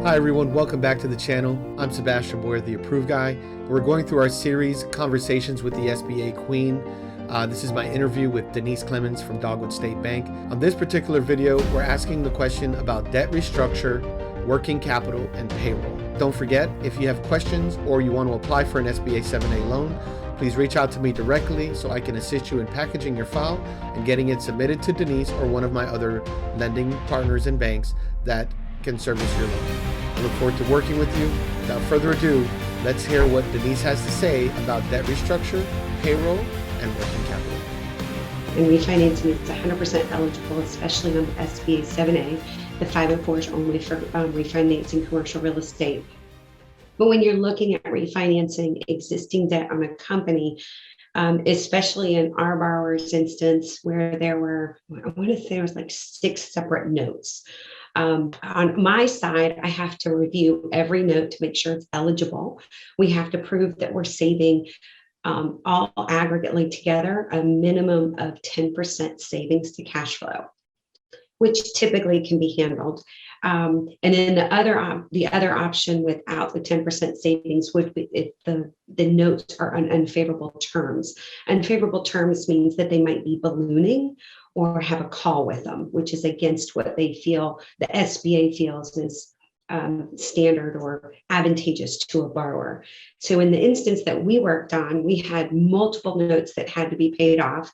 Hi everyone, welcome back to the channel. I'm Sebastien Boyer, the Approved Guy. We're going through our series, Conversations with the SBA Queen. This is my interview with Denise Clemence from Dogwood State Bank. On this particular video, we're asking the question about debt restructure, working capital, and payroll. Don't forget, if you have questions or you want to apply for an SBA 7A loan, please reach out to me directly so I can assist you in packaging your file and getting it submitted to Denise or one of my other lending partners and banks that can service your loan. I look forward to working with you. Without further ado, let's hear what Denise has to say about debt restructure, payroll, and working capital. And refinancing is 100% eligible, especially on the SBA 7A. The 504 is only for refinancing commercial real estate. But when you're looking at refinancing existing debt on a company, especially in our borrower's instance, where there were, I want to say there was like 6 separate notes. On my side, I have to review every note to make sure it's eligible. We have to prove that we're saving all aggregately together a minimum of 10% savings to cash flow, which typically can be handled. And then the other option without the 10% savings would be if the notes are on unfavorable terms. Unfavorable terms means that they might be ballooning or have a call with them, which is against what they feel the SBA feels is standard or advantageous to a borrower. So in the instance that we worked on, we had multiple notes that had to be paid off,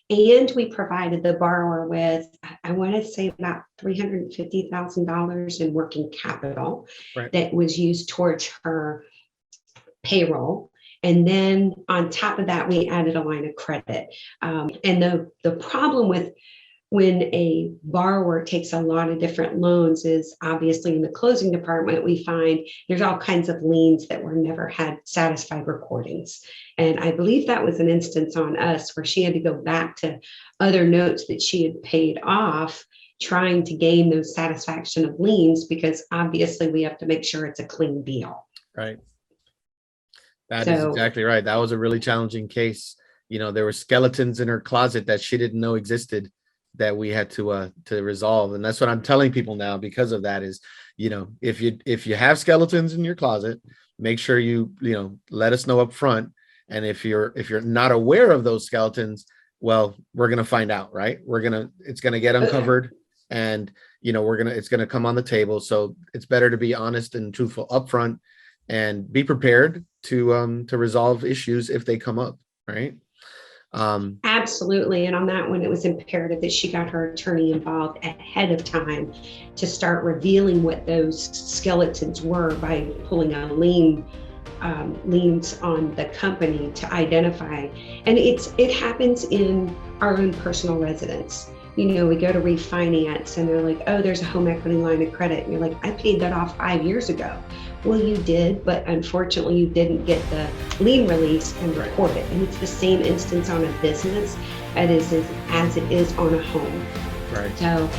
and we provided the borrower with, I want to say, about $350,000 in working capital that was used towards her payroll. And then on top of that, we added a line of credit. And the problem with when a borrower takes a lot of different loans is obviously in the closing department, we find there's all kinds of liens that were never had satisfied recordings. And I believe that was an instance on us where she had to go back to other notes that she had paid off, trying to gain those satisfaction of liens, because obviously we have to make sure it's a clean deal. Right. That is exactly right. That was a really challenging case. You know, there were skeletons in her closet that she didn't know existed that we had to resolve. And that's what I'm telling people now because of that is, you know, if you have skeletons in your closet, make sure you let us know up front. And if you're not aware of those skeletons, well, we're going to find out, right? It's going to get uncovered, and, you know, it's going to come on the table. So it's better to be honest and truthful upfront and be prepared to resolve issues if they come up, right? Absolutely. And on that one, it was imperative that she got her attorney involved ahead of time to start revealing what those skeletons were by pulling a liens on the company to identify. And it happens in our own personal residence. You know, we go to refinance and they're like, oh, there's a home equity line of credit. And you're like, I paid that off 5 years ago. Well, you did, but unfortunately you didn't get the lien release and record it. And it's the same instance on a business as it is on a home. Right. So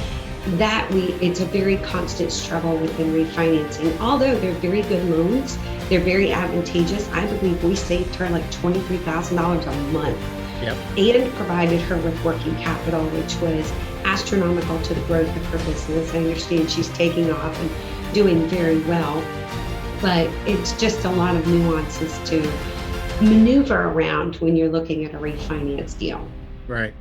it's a very constant struggle within refinancing. Although they're very good loans, they're very advantageous. I believe we saved her like $23,000 a month. Yep. And provided her with working capital, which was astronomical to the growth of her business. I understand she's taking off and doing very well, but it's just a lot of nuances to maneuver around when you're looking at a refinance deal. Right.